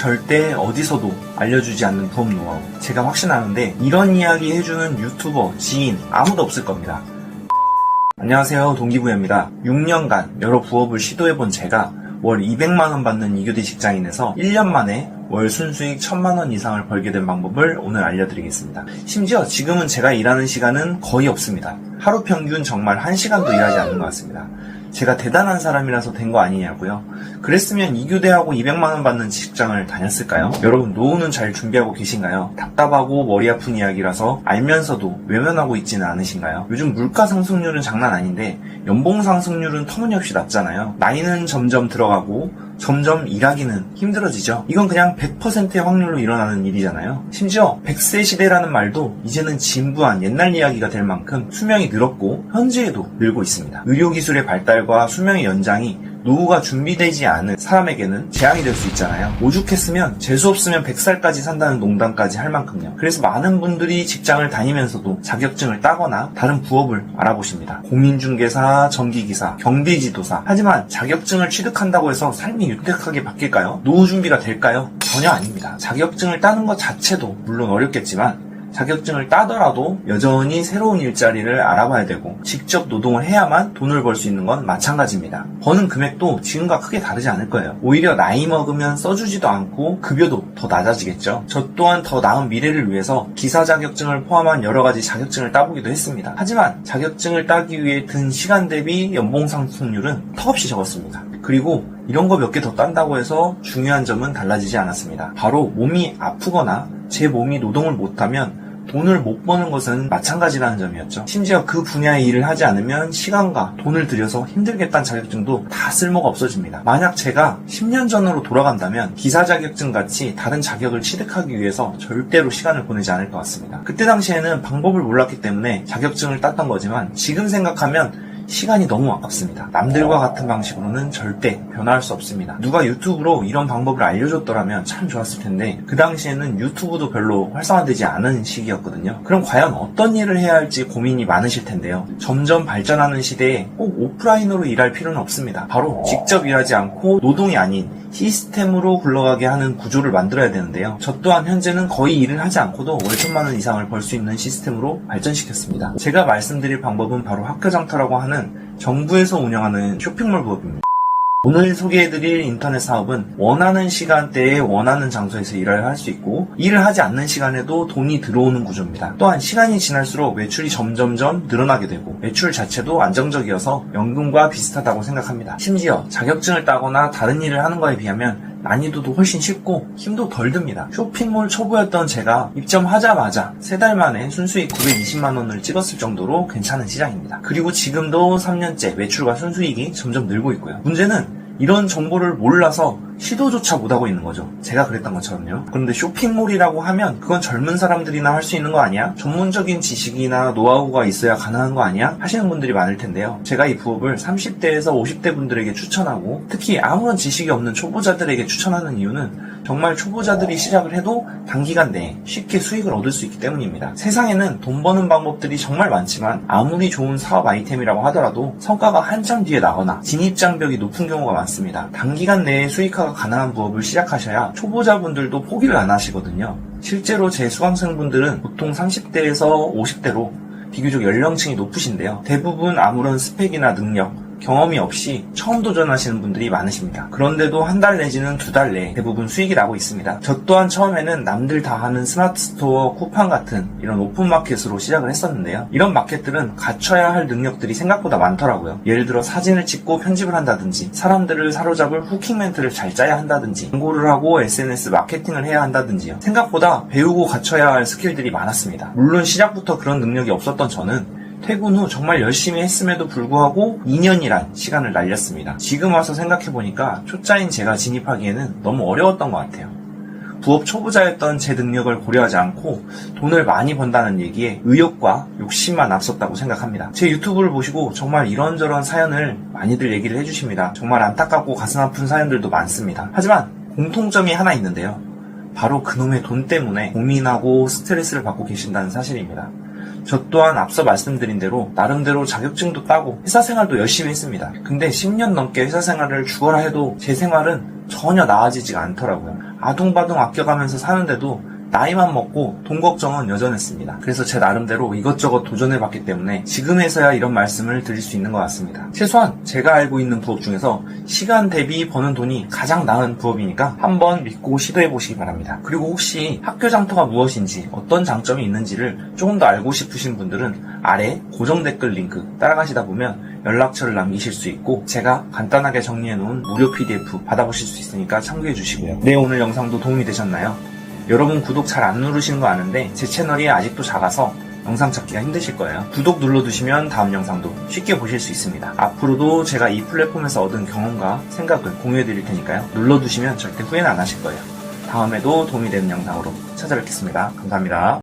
절대 어디서도 알려주지 않는 부업 노하우. 제가 확신하는데 이런 이야기 해주는 유튜버, 지인 아무도 없을 겁니다. 안녕하세요, 동기부여입니다. 6년간 여러 부업을 시도해본 제가 월 200만원 받는 이교대 직장인에서 1년 만에 월 순수익 1000만원 이상을 벌게 된 방법을 오늘 알려드리겠습니다. 심지어 지금은 제가 일하는 시간은 거의 없습니다. 하루 평균 정말 1시간도 일하지 않는 것 같습니다. 제가 대단한 사람이라서 된 거 아니냐고요? 그랬으면 이교대하고 200만원 받는 직장을 다녔을까요? 여러분, 노후는 잘 준비하고 계신가요? 답답하고 머리 아픈 이야기라서 알면서도 외면하고 있지는 않으신가요? 요즘 물가 상승률은 장난 아닌데 연봉 상승률은 터무니없이 낮잖아요. 나이는 점점 들어가고 점점 일하기는 힘들어지죠. 이건 그냥 100%의 확률로 일어나는 일이잖아요. 심지어 100세 시대라는 말도 이제는 진부한 옛날 이야기가 될 만큼 수명이 늘었고 현재에도 늘고 있습니다. 의료기술의 발달과 수명의 연장이 노후가 준비되지 않은 사람에게는 재앙이 될 수 있잖아요. 오죽했으면 재수없으면 100살까지 산다는 농담까지 할 만큼요. 그래서 많은 분들이 직장을 다니면서도 자격증을 따거나 다른 부업을 알아보십니다. 공인중개사, 전기기사, 경비지도사. 하지만 자격증을 취득한다고 해서 삶이 윤택하게 바뀔까요? 노후 준비가 될까요? 전혀 아닙니다. 자격증을 따는 것 자체도 물론 어렵겠지만 자격증을 따더라도 여전히 새로운 일자리를 알아봐야 되고 직접 노동을 해야만 돈을 벌 수 있는 건 마찬가지입니다. 버는 금액도 지금과 크게 다르지 않을 거예요. 오히려 나이 먹으면 써주지도 않고 급여도 더 낮아지겠죠. 저 또한 더 나은 미래를 위해서 기사 자격증을 포함한 여러 가지 자격증을 따보기도 했습니다. 하지만 자격증을 따기 위해 든 시간 대비 연봉 상승률은 턱없이 적었습니다. 그리고 이런 거 몇 개 더 딴다고 해서 중요한 점은 달라지지 않았습니다. 바로 몸이 아프거나 제 몸이 노동을 못하면 돈을 못 버는 것은 마찬가지라는 점이었죠. 심지어 그 분야의 일을 하지 않으면 시간과 돈을 들여서 힘들겠다는 자격증도 다 쓸모가 없어집니다. 만약 제가 10년 전으로 돌아간다면 기사 자격증 같이 다른 자격을 취득하기 위해서 절대로 시간을 보내지 않을 것 같습니다. 그때 당시에는 방법을 몰랐기 때문에 자격증을 땄던 거지만 지금 생각하면 시간이 너무 아깝습니다. 남들과 같은 방식으로는 절대 변화할 수 없습니다. 누가 유튜브로 이런 방법을 알려줬더라면 참 좋았을 텐데 그 당시에는 유튜브도 별로 활성화되지 않은 시기였거든요. 그럼 과연 어떤 일을 해야 할지 고민이 많으실 텐데요. 점점 발전하는 시대에 꼭 오프라인으로 일할 필요는 없습니다. 바로 직접 일하지 않고 노동이 아닌 시스템으로 굴러가게 하는 구조를 만들어야 되는데요. 저 또한 현재는 거의 일을 하지 않고도 월 1000만원 이상을 벌 수 있는 시스템으로 발전시켰습니다. 제가 말씀드릴 방법은 바로 학교장터라고 하는 정부에서 운영하는 쇼핑몰 부업입니다. 오늘 소개해드릴 인터넷 사업은 원하는 시간대에 원하는 장소에서 일을 할 수 있고 일을 하지 않는 시간에도 돈이 들어오는 구조입니다. 또한 시간이 지날수록 매출이 점점점 늘어나게 되고 매출 자체도 안정적이어서 연금과 비슷하다고 생각합니다. 심지어 자격증을 따거나 다른 일을 하는 거에 비하면 난이도도 훨씬 쉽고 힘도 덜 듭니다. 쇼핑몰 초보였던 제가 입점하자마자 3달 만에 순수익 920만원을 찍었을 정도로 괜찮은 시장입니다. 그리고 지금도 3년째 매출과 순수익이 점점 늘고 있고요. 문제는 이런 정보를 몰라서 시도조차 못하고 있는 거죠. 제가 그랬던 것처럼요. 그런데 쇼핑몰이라고 하면 그건 젊은 사람들이나 할 수 있는 거 아니야? 전문적인 지식이나 노하우가 있어야 가능한 거 아니야? 하시는 분들이 많을 텐데요. 제가 이 부업을 30대에서 50대 분들에게 추천하고 특히 아무런 지식이 없는 초보자들에게 추천하는 이유는 정말 초보자들이 시작을 해도 단기간 내에 쉽게 수익을 얻을 수 있기 때문입니다. 세상에는 돈 버는 방법들이 정말 많지만 아무리 좋은 사업 아이템이라고 하더라도 성과가 한참 뒤에 나거나 진입장벽이 높은 경우가 많습니다. 단기간 내에 수익화가 가능한 부업을 시작하셔야 초보자분들도 포기를 안 하시거든요. 실제로 제 수강생분들은 보통 30대에서 50대로 비교적 연령층이 높으신데요. 대부분 아무런 스펙이나 능력, 경험이 없이 처음 도전하시는 분들이 많으십니다. 그런데도 한 달 내지는 2달 내에 대부분 수익이 나고 있습니다. 저 또한 처음에는 남들 다 하는 스마트 스토어, 쿠팡 같은 이런 오픈마켓으로 시작을 했었는데요. 이런 마켓들은 갖춰야 할 능력들이 생각보다 많더라고요. 예를 들어 사진을 찍고 편집을 한다든지 사람들을 사로잡을 후킹 멘트를 잘 짜야 한다든지 광고를 하고 SNS 마케팅을 해야 한다든지요. 생각보다 배우고 갖춰야 할 스킬들이 많았습니다. 물론 시작부터 그런 능력이 없었던 저는 퇴근 후 정말 열심히 했음에도 불구하고 2년이란 시간을 날렸습니다. 지금 와서 생각해보니까 초짜인 제가 진입하기에는 너무 어려웠던 것 같아요. 부업 초보자였던 제 능력을 고려하지 않고 돈을 많이 번다는 얘기에 의욕과 욕심만 앞섰다고 생각합니다. 제 유튜브를 보시고 정말 이런저런 사연을 많이들 얘기를 해주십니다. 정말 안타깝고 가슴 아픈 사연들도 많습니다. 하지만 공통점이 하나 있는데요. 바로 그놈의 돈 때문에 고민하고 스트레스를 받고 계신다는 사실입니다. 저 또한 앞서 말씀드린 대로 나름대로 자격증도 따고 회사 생활도 열심히 했습니다. 근데 10년 넘게 회사 생활을 죽어라 해도 제 생활은 전혀 나아지지가 않더라고요. 아둥바둥 아껴가면서 사는데도 나이만 먹고 돈 걱정은 여전했습니다. 그래서 제 나름대로 이것저것 도전해봤기 때문에 지금에서야 이런 말씀을 드릴 수 있는 것 같습니다. 최소한 제가 알고 있는 부업 중에서 시간 대비 버는 돈이 가장 나은 부업이니까 한번 믿고 시도해보시기 바랍니다. 그리고 혹시 학교 장터가 무엇인지 어떤 장점이 있는지를 조금 더 알고 싶으신 분들은 아래 고정 댓글 링크 따라가시다 보면 연락처를 남기실 수 있고 제가 간단하게 정리해놓은 무료 PDF 받아보실 수 있으니까 참고해주시고요. 네, 오늘 영상도 도움이 되셨나요? 여러분 구독 잘 안 누르시는 거 아는데 제 채널이 아직도 작아서 영상 찾기가 힘드실 거예요. 구독 눌러두시면 다음 영상도 쉽게 보실 수 있습니다. 앞으로도 제가 이 플랫폼에서 얻은 경험과 생각을 공유해드릴 테니까요. 눌러두시면 절대 후회는 안 하실 거예요. 다음에도 도움이 되는 영상으로 찾아뵙겠습니다. 감사합니다.